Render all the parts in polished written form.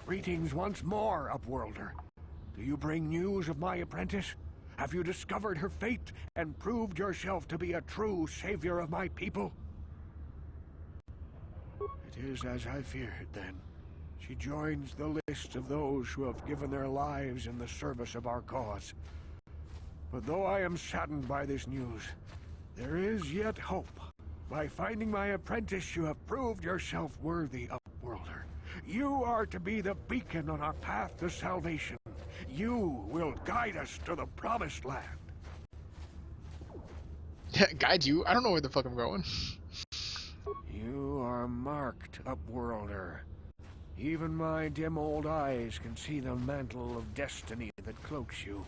Greetings once more, Upworlder. Do you bring news of my apprentice? Have you discovered her fate and proved yourself to be a true savior of my people? It is as I feared, then. She joins the list of those who have given their lives in the service of our cause. But though I am saddened by this news, there is yet hope. By finding my apprentice, you have proved yourself worthy, Upworlder. You are to be the beacon on our path to salvation. You will guide us to the promised land. Guide you? I don't know where the fuck I'm going. You are marked, Upworlder. Even my dim old eyes can see the mantle of destiny that cloaks you.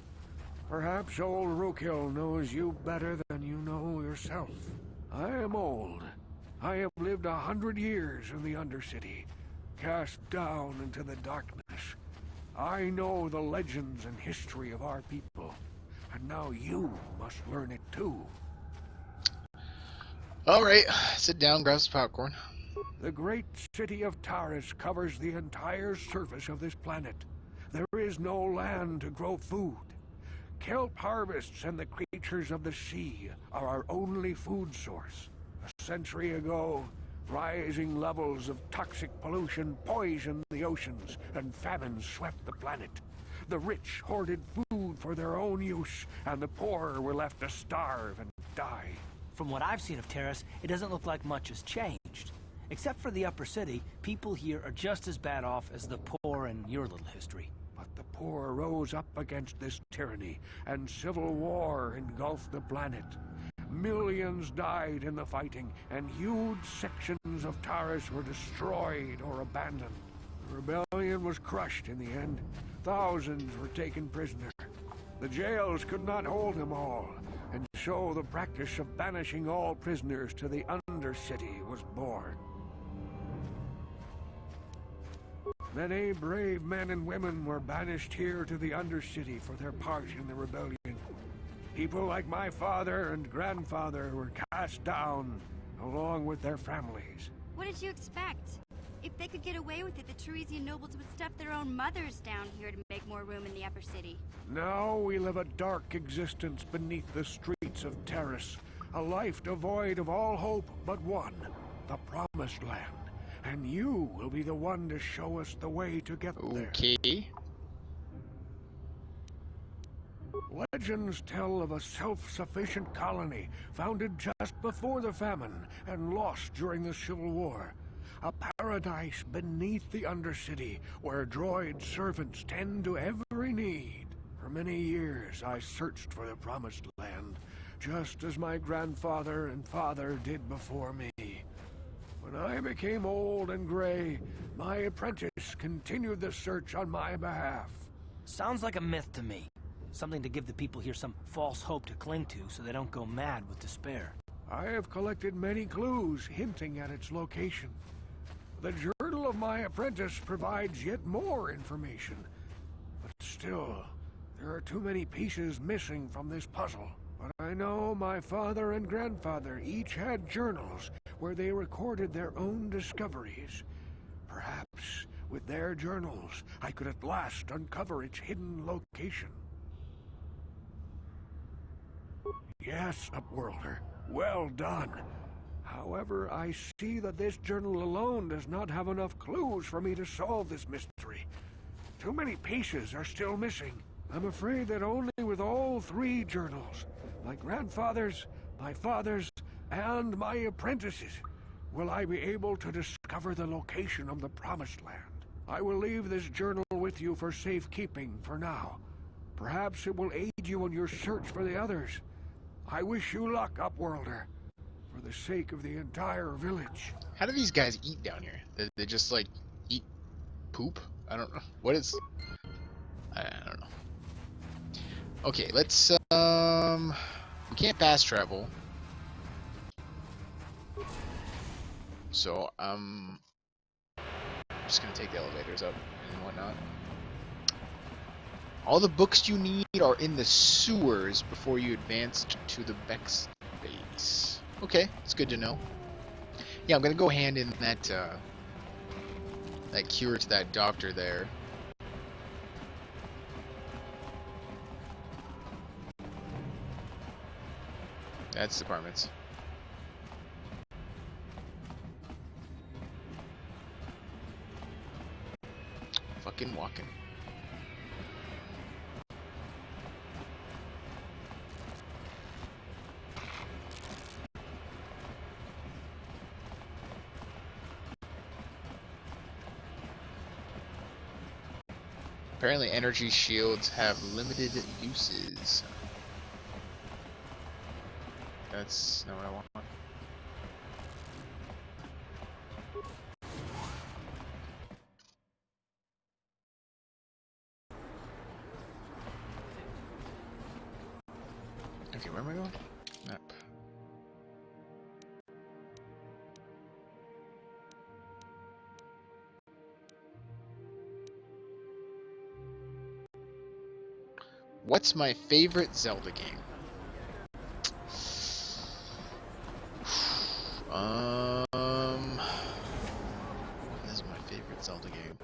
Perhaps old Rakghoul knows you better than you know yourself. I am old. I have lived 100 years in the undercity, cast down into the darkness. I know the legends and history of our people, and now you must learn it too. Alright, sit down, grab some popcorn. The great city of Taris covers the entire surface of this planet. There is no land to grow food. Kelp harvests and the creatures of the sea are our only food source. A century ago, rising levels of toxic pollution poisoned the oceans, and famine swept the planet. The rich hoarded food for their own use, and the poor were left to starve and die. From what I've seen of Taris, it doesn't look like much has changed. Except for the upper city, people here are just as bad off as the poor in your little history. But the poor rose up against this tyranny, and civil war engulfed the planet. Millions died in the fighting, and huge sections of Taris were destroyed or abandoned. The rebellion was crushed in the end. Thousands were taken prisoner. The jails could not hold them all, and so the practice of banishing all prisoners to the undercity was born. Many brave men and women were banished here to the undercity for their part in the rebellion. People like my father and grandfather were cast down, along with their families. What did you expect? If they could get away with it, the Tarisian nobles would stuff their own mothers down here to make more room in the upper city. Now we live a dark existence beneath the streets of Taris, a life devoid of all hope but one, the Promised Land. And you will be the one to show us the way to get there. Okay. Legends tell of a self-sufficient colony founded just before the famine and lost during the Civil War. A paradise beneath the undercity where droid servants tend to every need. For many years I searched for the Promised Land, just as my grandfather and father did before me. When I became old and gray, my apprentice continued the search on my behalf. Sounds like a myth to me. Something to give the people here some false hope to cling to so they don't go mad with despair. I have collected many clues hinting at its location. The journal of my apprentice provides yet more information. But still, there are too many pieces missing from this puzzle. But I know my father and grandfather each had journals where they recorded their own discoveries. Perhaps, with their journals, I could at last uncover its hidden location. Yes, Upworlder. Well done. However, I see that this journal alone does not have enough clues for me to solve this mystery. Too many pieces are still missing. I'm afraid that only with all three journals, my grandfather's, my father's, and my apprentice's, will I be able to discover the location of the Promised Land. I will leave this journal with you for safekeeping for now. Perhaps it will aid you in your search for the others. I wish you luck, Upworlder, for the sake of the entire village. How do these guys eat down here? They just like eat poop? I don't know. What is... I don't know. Okay, let's we can't fast travel. So I'm just gonna take the elevators up and whatnot. All the books you need are in the sewers before you advance to the Bex base. Okay, it's good to know. Yeah, I'm gonna go hand in that that cure to that doctor there. That's departments. Fucking walking. Apparently energy shields have limited uses. That's not what I want. Okay, where am I going? Map. What's my favorite Zelda game? What is my favorite Zelda game?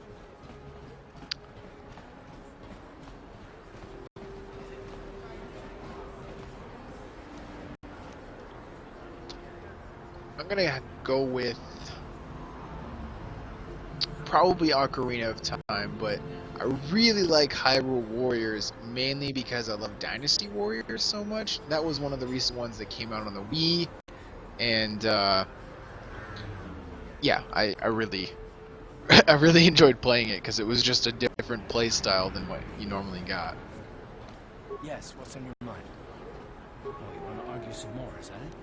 I'm gonna go with probably Ocarina of Time, but I really like Hyrule Warriors mainly because I love Dynasty Warriors so much. That was one of the recent ones that came out on the Wii, and yeah, I really I really enjoyed playing it because it was just a different play style than what you normally got. Yes, what's on your mind? Oh, you want to argue some more, is that it?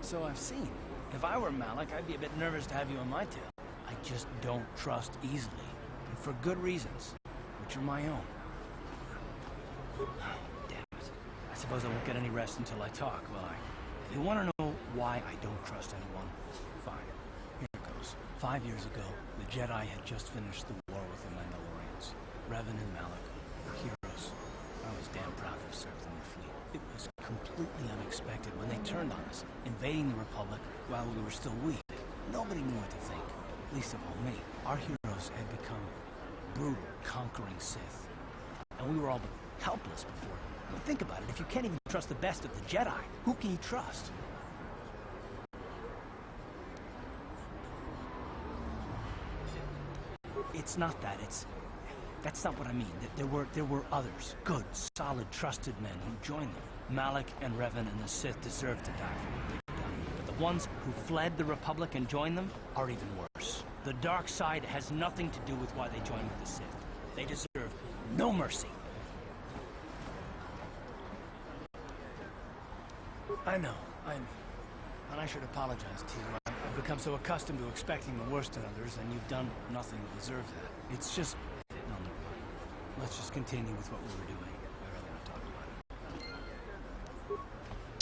So I've seen. If I were Malik, I'd be a bit nervous to have you on my tail. I just don't trust easily, and for good reasons, which are my own. Damn it. I suppose I won't get any rest until I talk, will I? You want to know why I don't trust anyone? Fine. Here it goes. 5 years ago, the Jedi had just finished the war with the Mandalorians. Revan and Malik were heroes. I was damn proud to have served in their fleet. It was completely unexpected when they turned on us, invading the Republic while we were still weak. Nobody knew what to think, least of all me. Our heroes had become brutal, conquering Sith. And we were all but helpless before. I mean, think about it. If you can't even trust the best of the Jedi, who can you trust? It's not that. That's not what I mean. There were others. Good, solid, trusted men who joined them. Malik and Revan and the Sith deserve to die for what they've done. But the ones who fled the Republic and joined them are even worse. The dark side has nothing to do with why they joined with the Sith. They deserve no mercy. I know. And I should apologize to you. I've become so accustomed to expecting the worst in others, and you've done nothing to deserve that. It's just... No, never mind. Let's just continue with what we were doing. I'd rather not talk about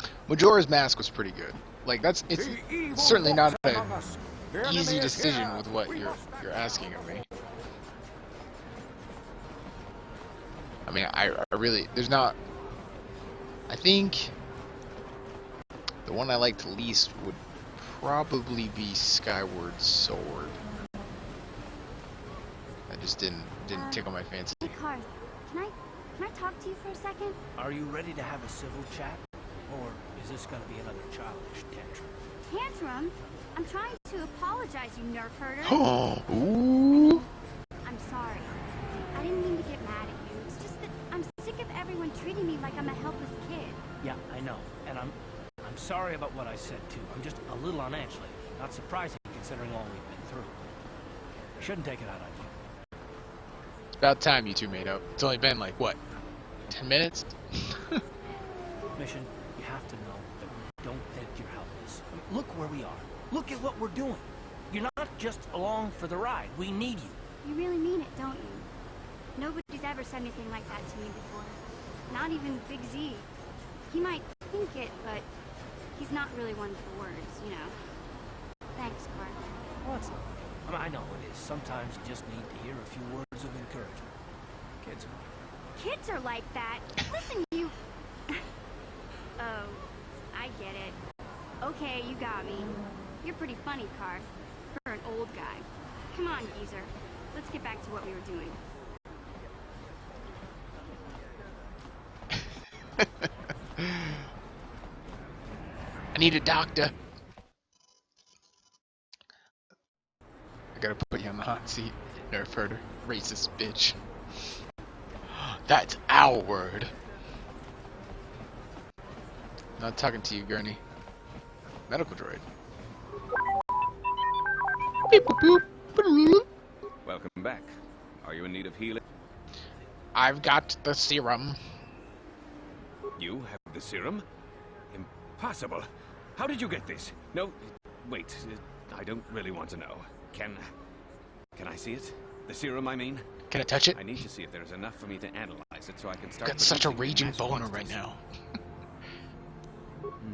it. Majora's Mask was pretty good. Like, it's certainly not an easy decision with what you're asking of me. I mean, I really... There's not... I think... The one I liked least would probably be Skyward Sword. That just didn't tickle my fancy. Hey, Karth, can I talk to you for a second? Are you ready to have a civil chat? Or is this gonna be another childish tantrum? Tantrum? I'm trying to apologize, you nerf herder. Oh, ooh. I'm sorry. I didn't mean to get mad at you. It's just that I'm sick of everyone treating me like I'm a helpless kid. Yeah, I know. And I'm sorry about what I said, too. I'm just a little on edge lately. Not surprising, considering all we've been through. I shouldn't take it out on you. It's about time you two made up. It's only been, like, what, 10 minutes? Mission, you have to know that we don't think you're helpless. I mean, look where we are. Look at what we're doing. You're not just along for the ride. We need you. You really mean it, don't you? Nobody's ever said anything like that to me before. Not even Big Z. He might think it, but he's not really one for words, you know. Thanks, Karth. Well, it's not. I mean, I know it is. Sometimes you just need to hear a few words of encouragement. Kids are like that. Listen, you... Oh, I get it. Okay, you got me. You're pretty funny, Karth. For an old guy. Come on, geezer. Let's get back to what we were doing. I need a doctor. I gotta put you on the hot seat. Nerf herder. Racist bitch. That's our word. Not talking to you, Gurney. Medical droid. Beep, boop, boop. Welcome back. Are you in need of healing? I've got the serum. You have the serum? Impossible. How did you get this? No, wait. I don't really want to know. Can I see it? The serum, I mean? Can I touch it? I need to see if there is enough for me to analyze it so I can start. Got such a producing raging mass boner quantities. right now.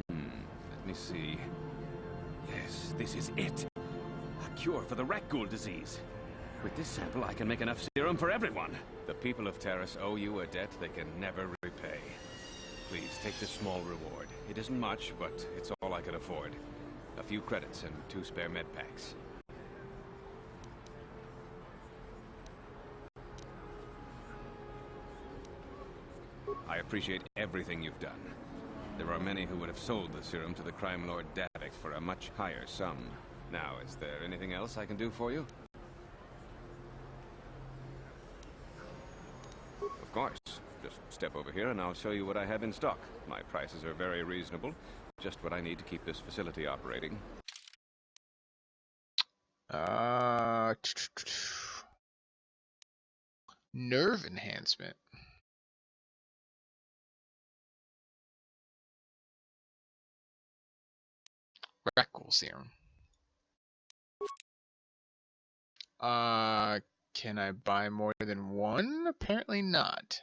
Let me see. Yes, this is it. A cure for the Rakghoul disease. With this sample, I can make enough serum for everyone. The people of Terrace owe you a debt they can never repay. Please, take this small reward. It isn't much, but it's all I can afford. A few credits and 2 spare med packs. I appreciate everything you've done. There are many who would have sold the serum to the crime lord Davik for a much higher sum. Now, is there anything else I can do for you? Of course. Just step over here and I'll show you what I have in stock. My prices are very reasonable. Just what I need to keep this facility operating. Nerve enhancement. Rakghoul serum. Can I buy more than one? Apparently not.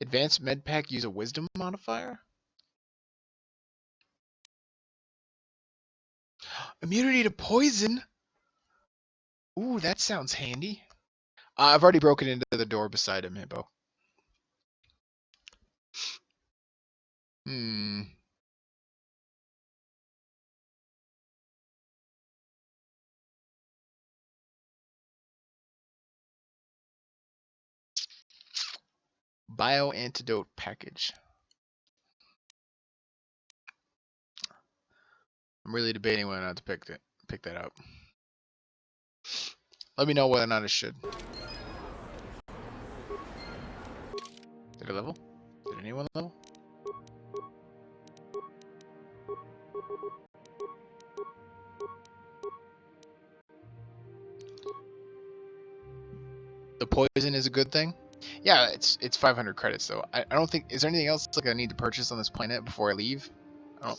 Advanced med pack use a wisdom modifier? Immunity to poison? Ooh, that sounds handy. I've already broken into the door beside him, Hippo. Bio antidote package. I'm really debating whether or not to pick that up. Let me know whether or not I should. Did I level? Did anyone level? The poison is a good thing? Yeah, it's 500 credits though. I don't think, is there anything else like I need to purchase on this planet before I leave? I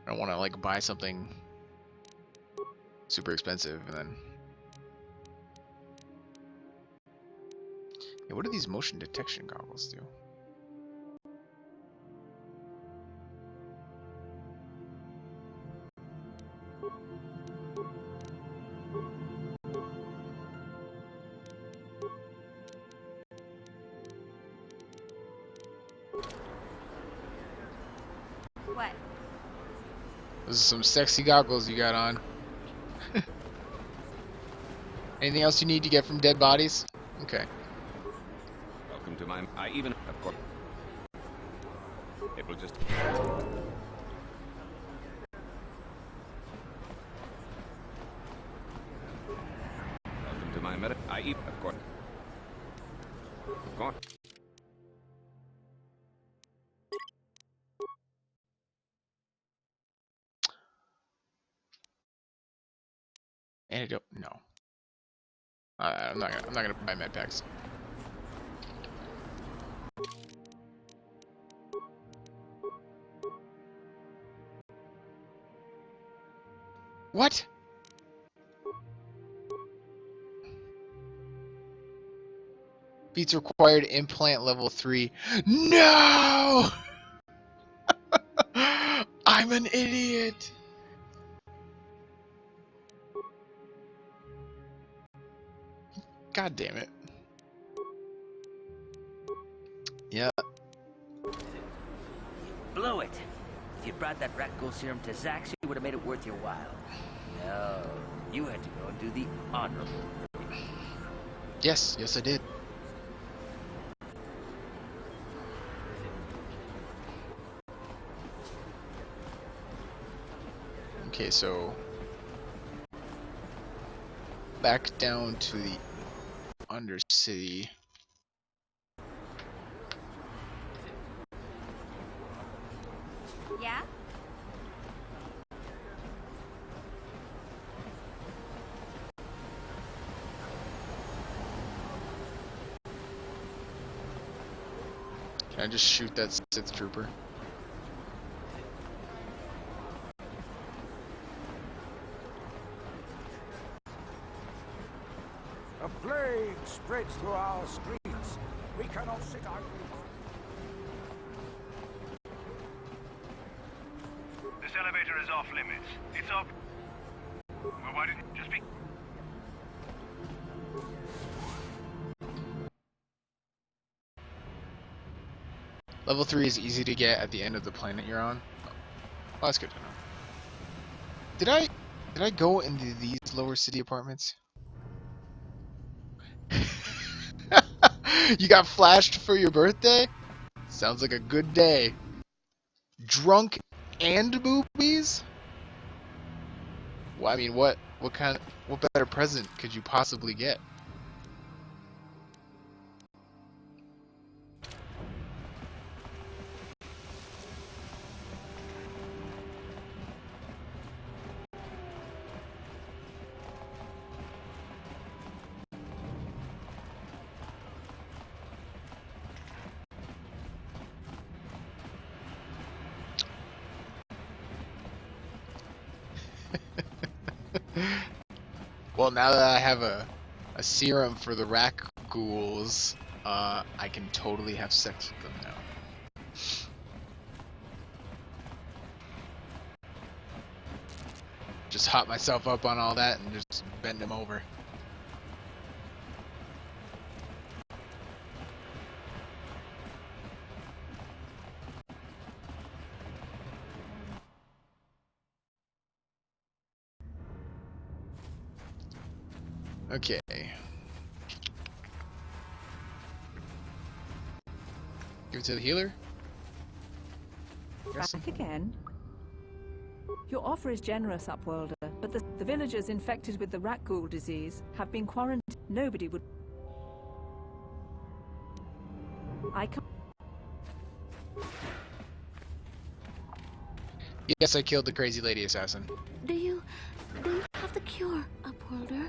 don't want to like buy something super expensive and then. Yeah, what do these motion detection goggles do? What? Those are some sexy goggles you got on. Anything else you need to get from dead bodies? Okay. Welcome to my... I even... Of course... It will just... Welcome to my medic... I even... Of course... Of course... Antidote? No. I'm not gonna buy med packs. What? Beats required implant level 3. No! I'm an idiot. God damn it. Yeah. knew it. If you brought that Rakghoul serum to Zax, you would have made it worth your while. No, you had to go and do the honorable thing. Yes, yes I did. Okay, so back down to the undercity. Yeah? Can I just shoot that Sith trooper? A plague spreads through our streets. We cannot sit idly. This elevator is off limits. It's off. Well, why didn't you just be... Level 3 is easy to get at the end of the planet you're on. Oh, that's good to know. Did I go into these lower city apartments? You got flashed for your birthday? Sounds like a good day. Drunk and boobies? Well, I mean, what better present could you possibly get? Well, now that I have a serum for the Rakghouls, I can totally have sex with them now. Just hot myself up on all that and just bend them over. Okay. Give it to the healer. Back again. Your offer is generous, Upworlder, but the villagers infected with the Rakghoul disease have been quarantined. Nobody would... I can't... Yes, I killed the crazy lady assassin. Do you have the cure, Upworlder?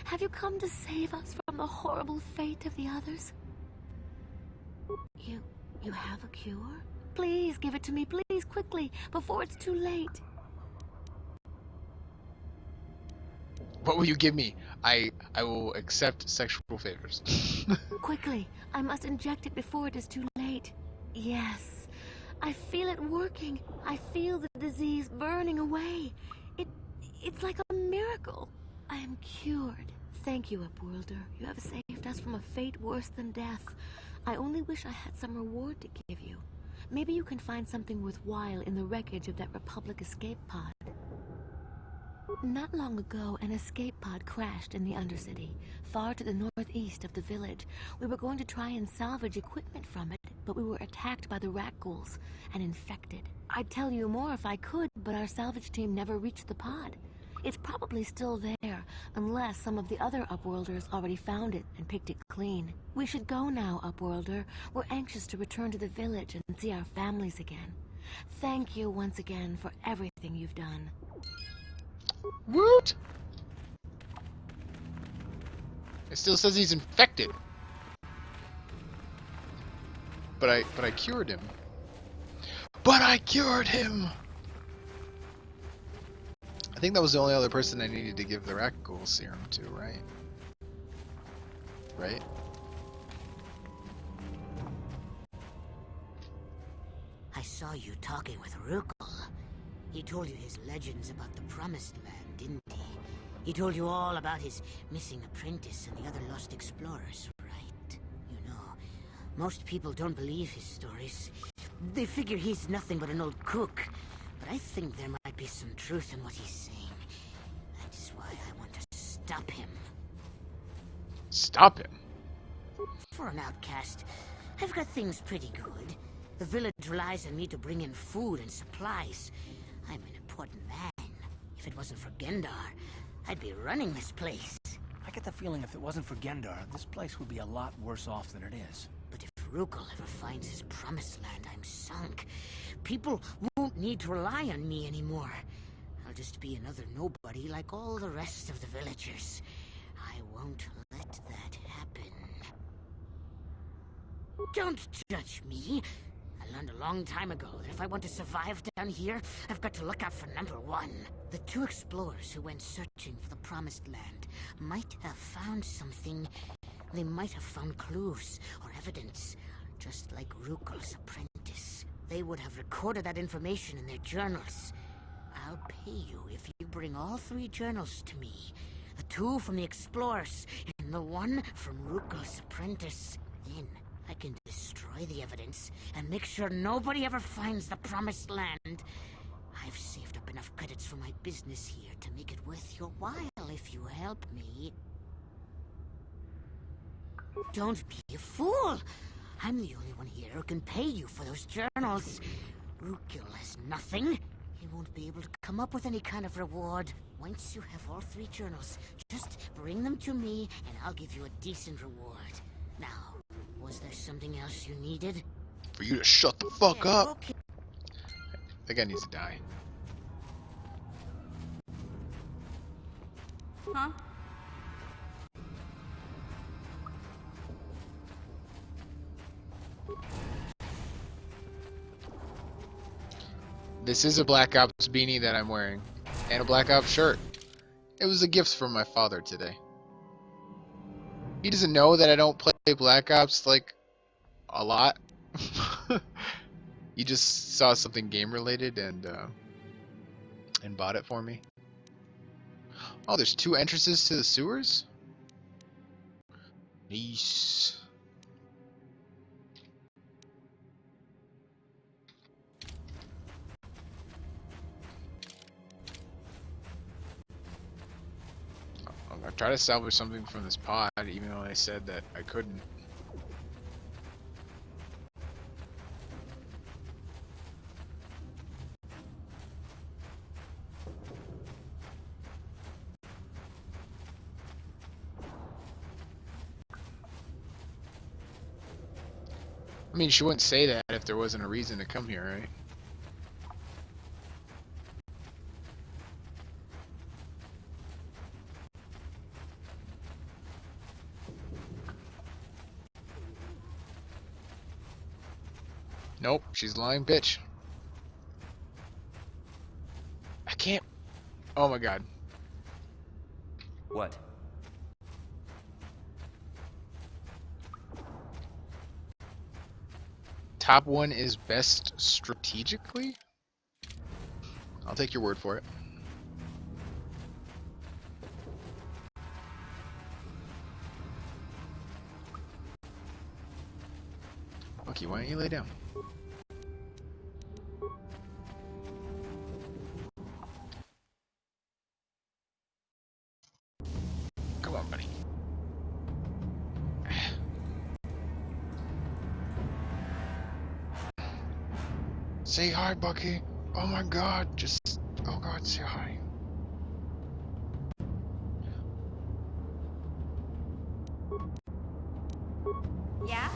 Have you come to save us from the horrible fate of the others? You have a cure? Please give it to me, please, quickly, before it's too late. What will you give me? I will accept sexual favors. Quickly, I must inject it before it is too late. Yes, I feel it working. I feel the disease burning away. It's like a miracle. I am cured. Thank you, Upworlder. You have saved us from a fate worse than death. I only wish I had some reward to give you. Maybe you can find something worthwhile in the wreckage of that Republic escape pod. Not long ago, an escape pod crashed in the undercity, far to the northeast of the village. We were going to try and salvage equipment from it, but we were attacked by the Rakghouls and infected. I'd tell you more if I could, but our salvage team never reached the pod. It's probably still there, unless some of the other Upworlders already found it and picked it clean. We should go now, Upworlder. We're anxious to return to the village and see our families again. Thank you once again for everything you've done. Woot! It still says he's infected. But I cured him. But I cured him! I think that was the only other person I needed to give the Rakghoul serum to, right? Right? I saw you talking with Rakghoul. He told you his legends about the Promised Land, didn't he? He told you all about his missing apprentice and the other lost explorers, right? You know, most people don't believe his stories, They figure he's nothing but an old cook. But I think there might be some truth in what he's saying. That's why I want to stop him. Stop him? For an outcast, I've got things pretty good. The village relies on me to bring in food and supplies. I'm an important man. If it wasn't for Gendar, I'd be running this place. I get the feeling if it wasn't for Gendar, this place would be a lot worse off than it is. But if Rakghoul ever finds his promised land, I'm sunk. People won't need to rely on me anymore. I'll just be another nobody like all the rest of the villagers. I won't let that happen. Don't judge me. I learned a long time ago that if I want to survive down here, I've got to look out for number one. The two explorers who went searching for the Promised Land might have found something. They might have found clues or evidence, just like Rakghoul's apprentice. They would have recorded that information in their journals. I'll pay you if you bring all 3 journals to me. The 2 from the explorers and the 1 from Rakghoul's apprentice. Then I can destroy the evidence and make sure nobody ever finds the Promised Land. I've saved up enough credits for my business here to make it worth your while if you help me. Don't be a fool! I'm the only one here who can pay you for those journals. Rakghoul has nothing. He won't be able to come up with any kind of reward. Once you have all 3 journals, just bring them to me and I'll give you a decent reward. Now, was there something else you needed? For you to shut the fuck up. Okay. That guy needs to die. Huh? This is a Black Ops beanie that I'm wearing. And a Black Ops shirt. It was a gift from my father today. He doesn't know that I don't play Black Ops, like, a lot. He just saw something game related and bought it for me. Oh, there's 2 entrances to the sewers? Nice. I tried to salvage something from this pod, even though I said that I couldn't. I mean, she wouldn't say that if there wasn't a reason to come here, right? Nope, she's lying, bitch. I can't. Oh my god. What? Top 1 is best strategically? I'll take your word for it. Okay, why don't you lay down? Come on, buddy. Say hi, Bucky. Oh my god, just... Oh god, say hi. Yeah?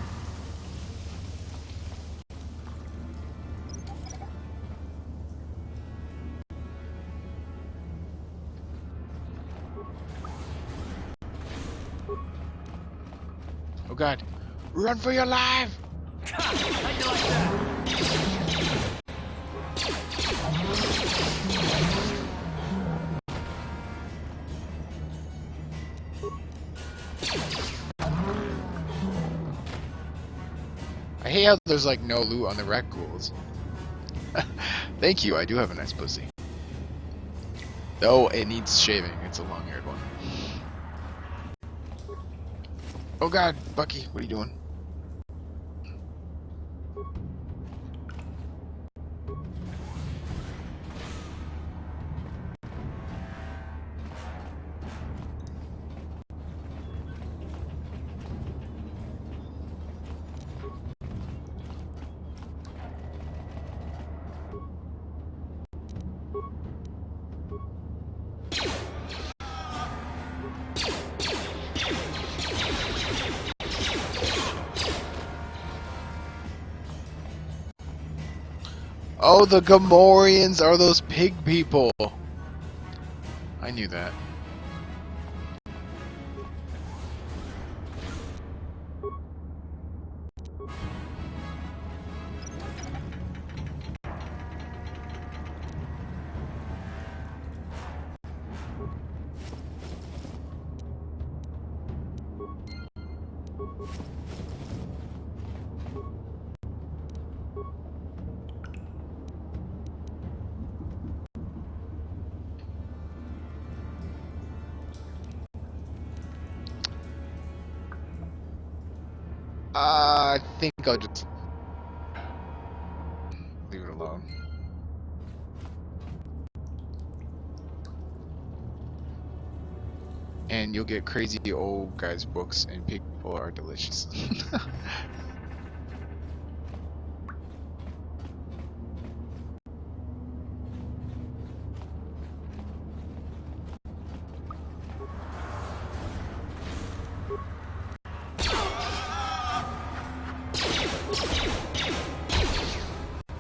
Oh god. Run for your life! How you like that? I hate how there's like no loot on the Rakghouls. Thank you, I do have a nice pussy. Though it needs shaving, it's a long-haired one. Oh god, Bucky, what are you doing? Oh, the Gamorreans are those pig people. I knew that. I think I'll just leave it alone. And you'll get crazy old guys books, and pig people are delicious.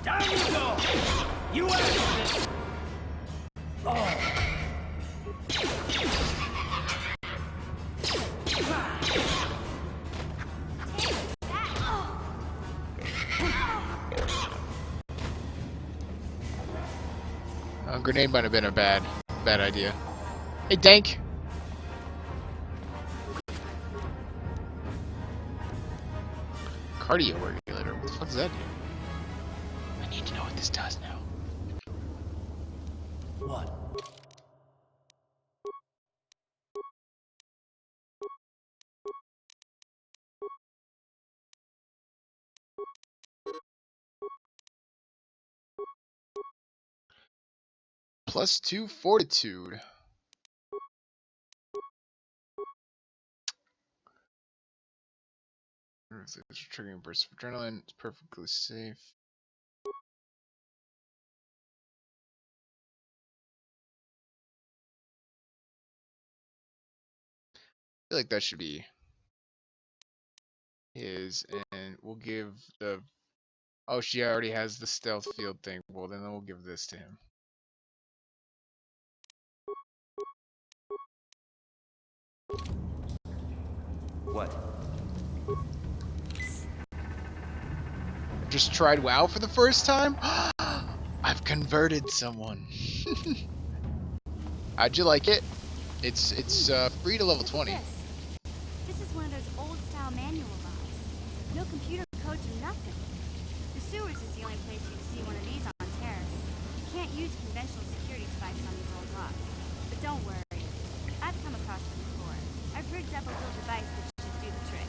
Down you go! You asked for this! Oh! Grenade might have been a bad idea. Hey, Dank! Cardio regulator. What the fuck does that do? I need to know what this does now. What? +2 fortitude. Triggering burst of adrenaline. It's perfectly safe. I feel like that should be his, and we'll give the... Oh, she already has the stealth field thing. Well, then we'll give this to him. What? Just tried WoW for the first time? I've converted someone. How'd you like it? It's free to level 20. This is one of those old-style manual locks. No computer codes or nothing. The sewers is the only place you can see one of these on Terrace. You can't use conventional security spikes on these old locks. But don't worry. I've come across them before. I've rigged up a little device that should do the trick.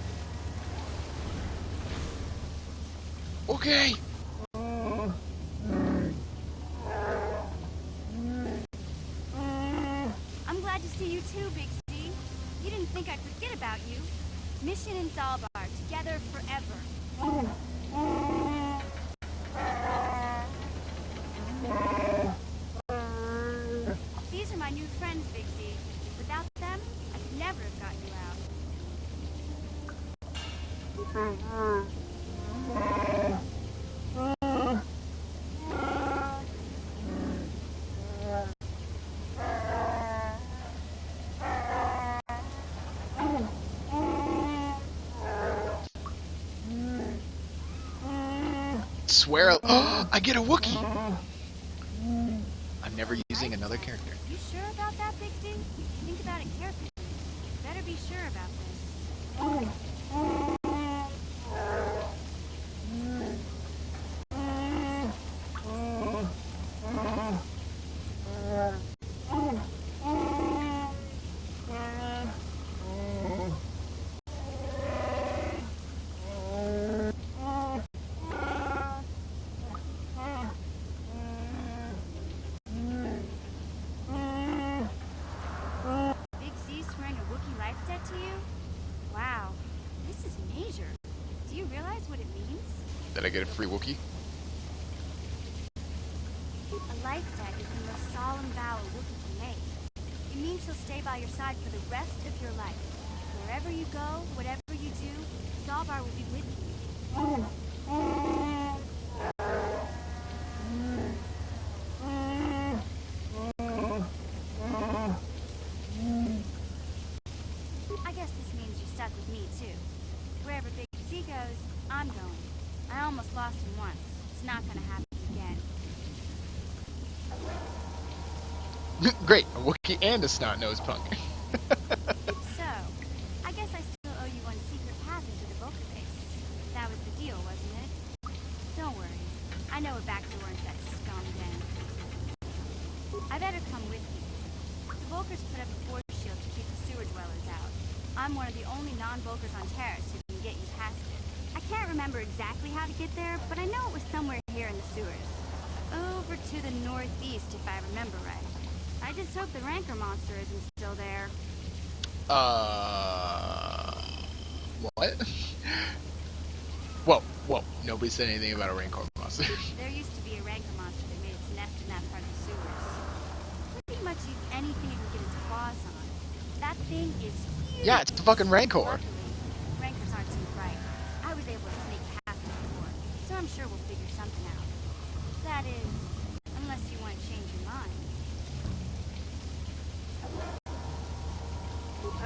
Okay. I'm glad to see you too, Big C. You didn't think I'd forget about you. Mission in Zalbar, together forever. These are my new friends, Big C. Without them, I could never have got you out. Swear I get a Wookiee! I'm never using another character. You sure about that, Big C? Think about it carefully. Better be sure about this. Big C swearing a Wookiee life debt to you? Wow, this is major. Do you realize what it means? Did I get a free Wookiee? A life debt is the most solemn vow a Wookiee can make. It means he'll stay by your side for the rest of your life. Wherever you go, whatever you do, Zalbar will be with you. almost lost him once. It's not gonna happen again. Great, a Wookiee and a snot-nosed punk. So, I guess I still owe you one secret path into the Vulcan base. That was the deal, wasn't it? Don't worry. I know a back door into that scum den. I better come with you. The Vulkars put up a force shield to keep the sewer dwellers out. I'm one of the only non-Vulkars on Terrace who can get you past it. I can't remember exactly how to get there, but I know it was somewhere here in the sewers. Over to the northeast, if I remember right. I just hope the Rancor monster isn't still there. What? Whoa, nobody said anything about a Rancor monster. There used to be a Rancor monster that made its nest in that part of the sewers. Pretty much eats anything it can get its claws on. That thing is huge. Yeah, it's a fucking Rancor. Luckily, Rancors aren't too bright. I was able to sneak past it before, so I'm sure we'll figure something out. That is, unless you want to change your mind.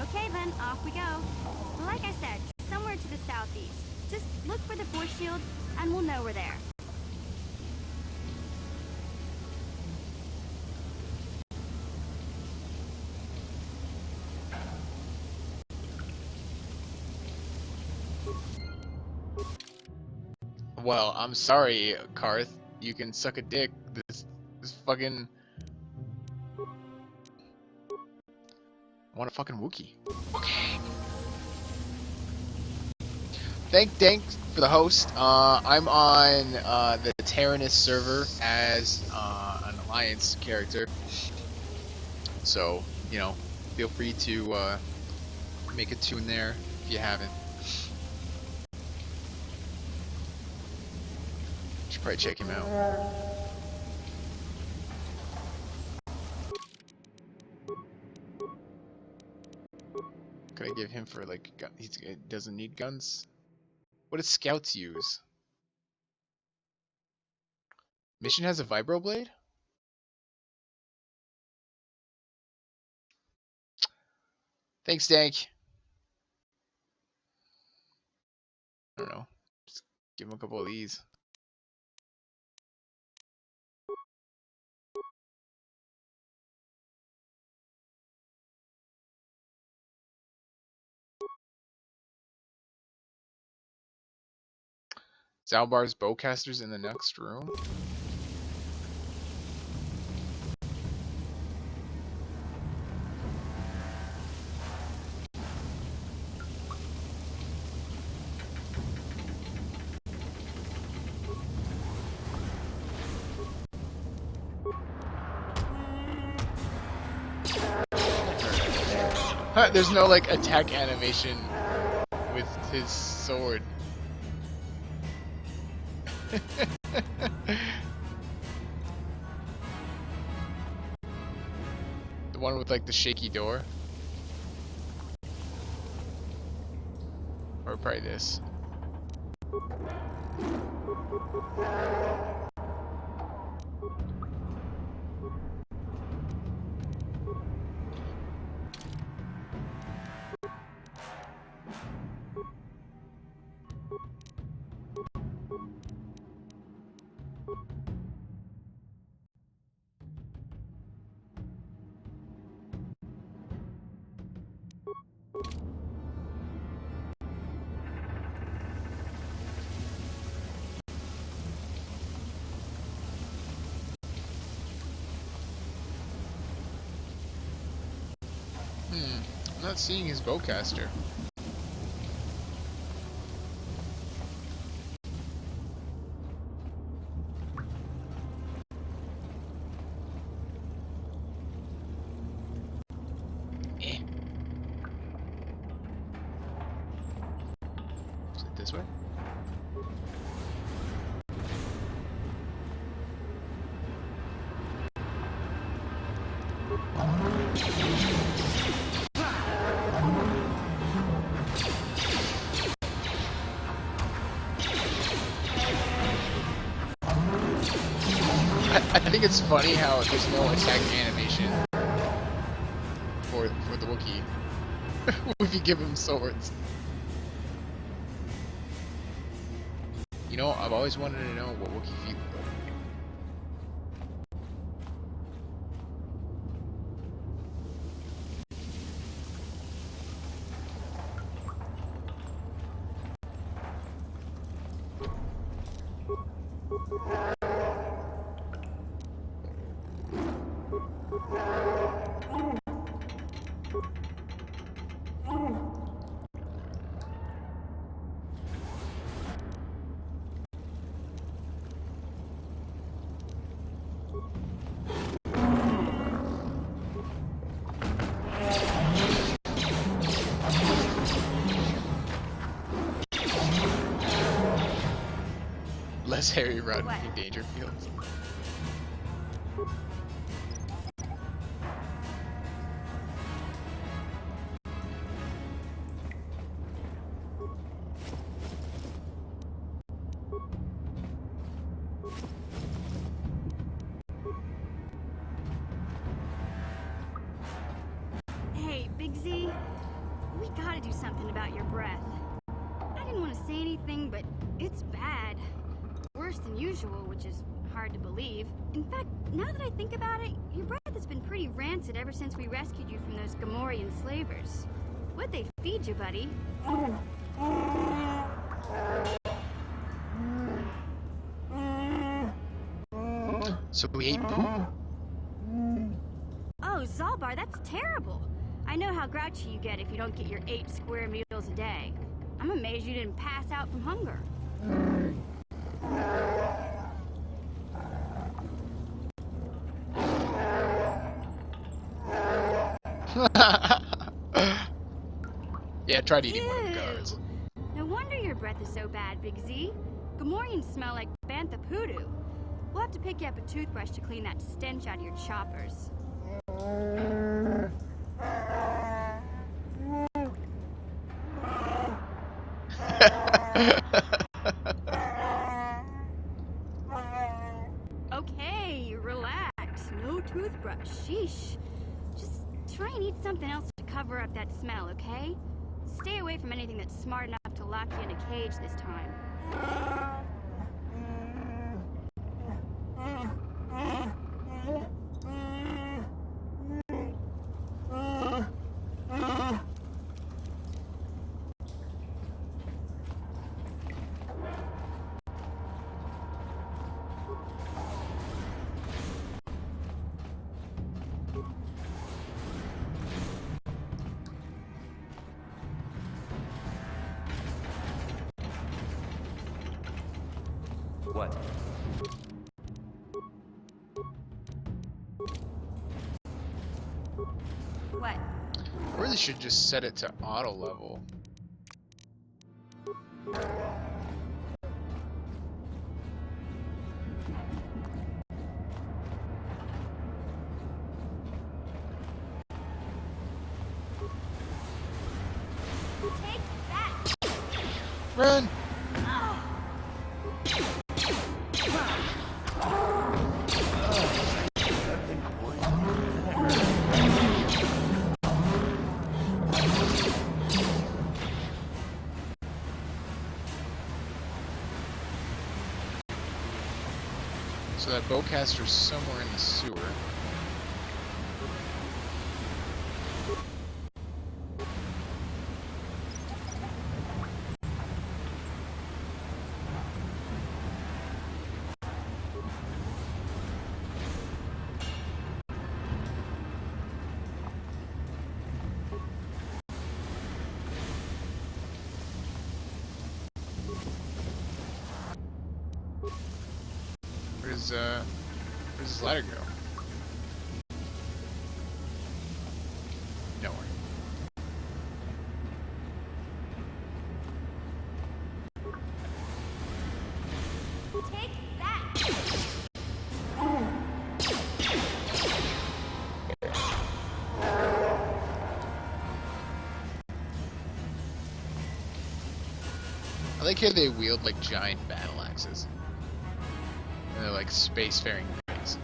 Okay then, off we go. Like I said, somewhere to the southeast. Just look for the force shield, and we'll know we're there. Well, I'm sorry, Karth. You can suck a dick. This fucking... I want a fucking Wookiee. Okay. Thanks for the host. I'm on the Terranist server as an Alliance character. So, you know, feel free to make a tune there if you haven't. Should probably check him out. Could I give him for like he doesn't need guns? What do scouts use? Mission has a vibroblade? Thanks, Dank. I don't know. Just give him a couple of these. Zalbar's bowcasters in the next room. Huh, there's no like attack animation with his sword. The one with like the shaky door? Or probably this. I'm not seeing his bowcaster. Eh. Is it this way? I think it's funny how there's no attack animation for the Wookiee if you give him swords. You know, I've always wanted to know what Wookiee feel like. Less hairy route in danger fields. Hey, Big Z, we gotta do something about your breath. I didn't want to say anything, but it's bad. Worse than usual, which is hard to believe. In fact, now that I think about it, your breath has been pretty rancid ever since we rescued you from those Gamorrean slavers. What'd they feed you, buddy? So we ate poop? Oh, Zalbar, that's terrible. I know how grouchy you get if you don't get your 8 square meals a day. I'm amazed you didn't pass out from hunger. Yeah, I tried eating one of the guards. No wonder your breath is so bad, Big Z. Gamorreans smell like bantha poodoo. We'll have to pick you up a toothbrush to clean that stench out of your choppers. Okay, relax. No toothbrush. Sheesh. Just try and eat something else to cover up that smell, okay? Stay away from anything that's smart enough to lock you in a cage this time. What? What? I really should just set it to auto level. Take that! Run! So that bowcaster's somewhere in the sewer. Where's this ladder go? Nowhere. Take that! I like how they wield like giant battle axes. And they're like spacefaring things.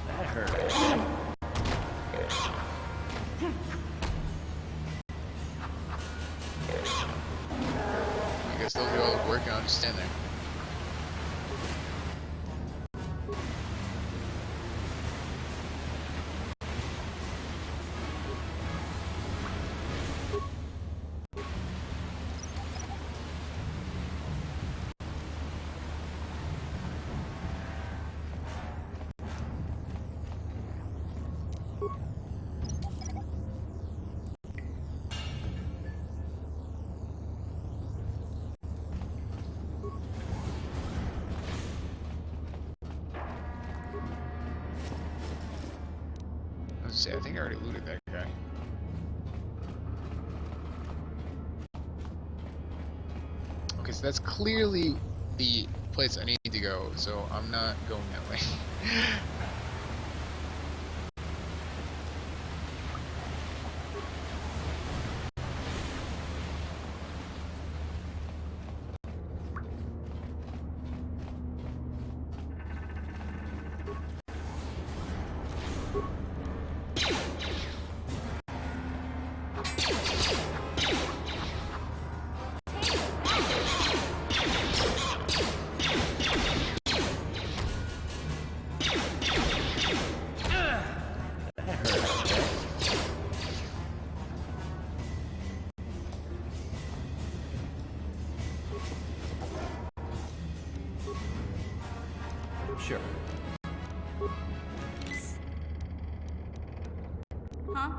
That hurt. all look working, I'll just stand there. I think I already looted that guy. Okay, so that's clearly the place I need to go, so I'm not going that way. Sure. Huh?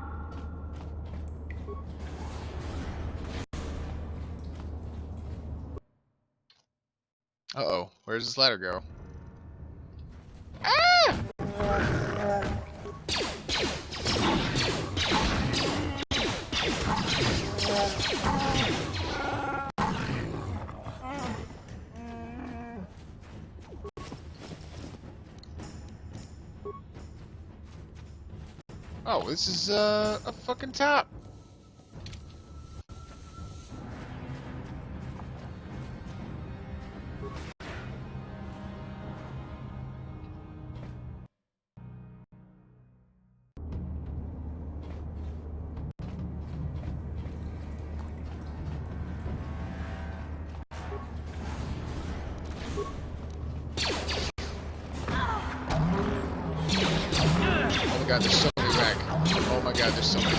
Uh-oh, where does this ladder go? Oh, this is a fucking top. Oh my god, there's so many Rag. Oh my god, there's so many.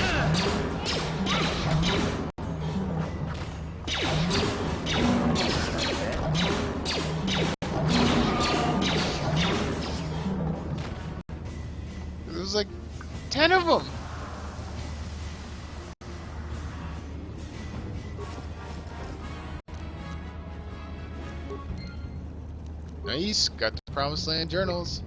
There's like 10 of them. Nice, got the Promised Land journals.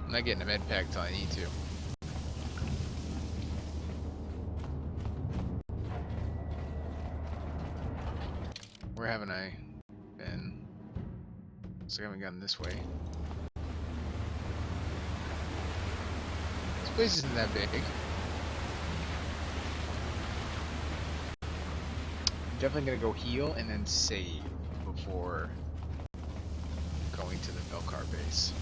I'm not getting a med pack till I need to. Where haven't I been? So I haven't gone this way. This place isn't that big. I'm definitely gonna go heal and then save before going to the Belcar base.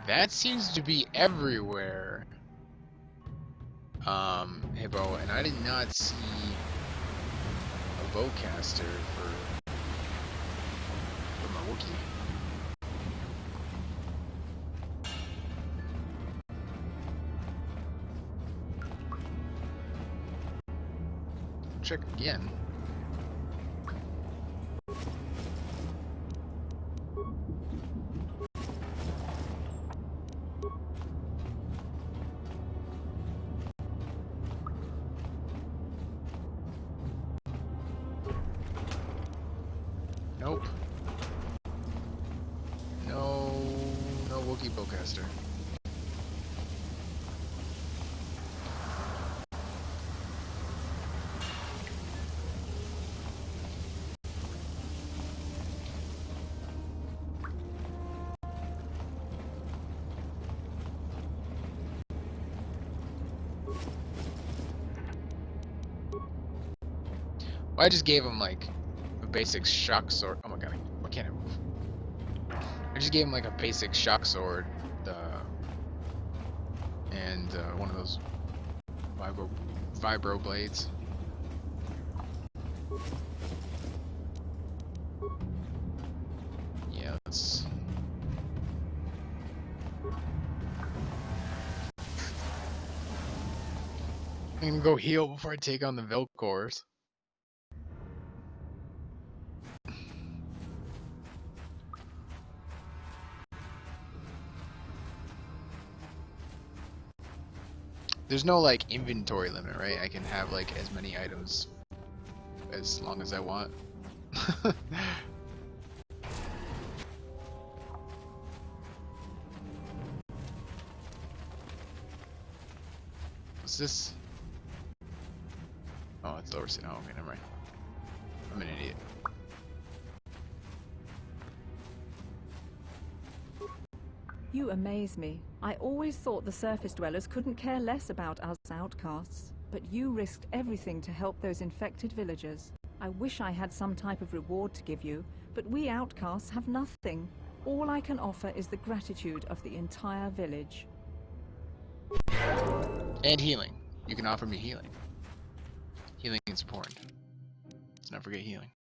That seems to be everywhere. Hey Bo, and I did not see a bowcaster for my Wookiee. check again. Nope. No Wookiee bowcaster. Well, I just gave him like a basic shock sword. Oh my god, why can't I move? I just gave him like a basic shock sword, and one of those vibro blades. Yeah, let's. I'm gonna go heal before I take on the Velcors. There's no like inventory limit, right? I can have like as many items as long as I want. What's this? Oh, it's lower city. Oh, okay, never mind. I'm an idiot. You amaze me. I always thought the surface dwellers couldn't care less about us outcasts, but you risked everything to help those infected villagers. I wish I had some type of reward to give you, but we outcasts have nothing. All I can offer is the gratitude of the entire village. And healing. You can offer me healing. Healing is important. Let's not forget healing.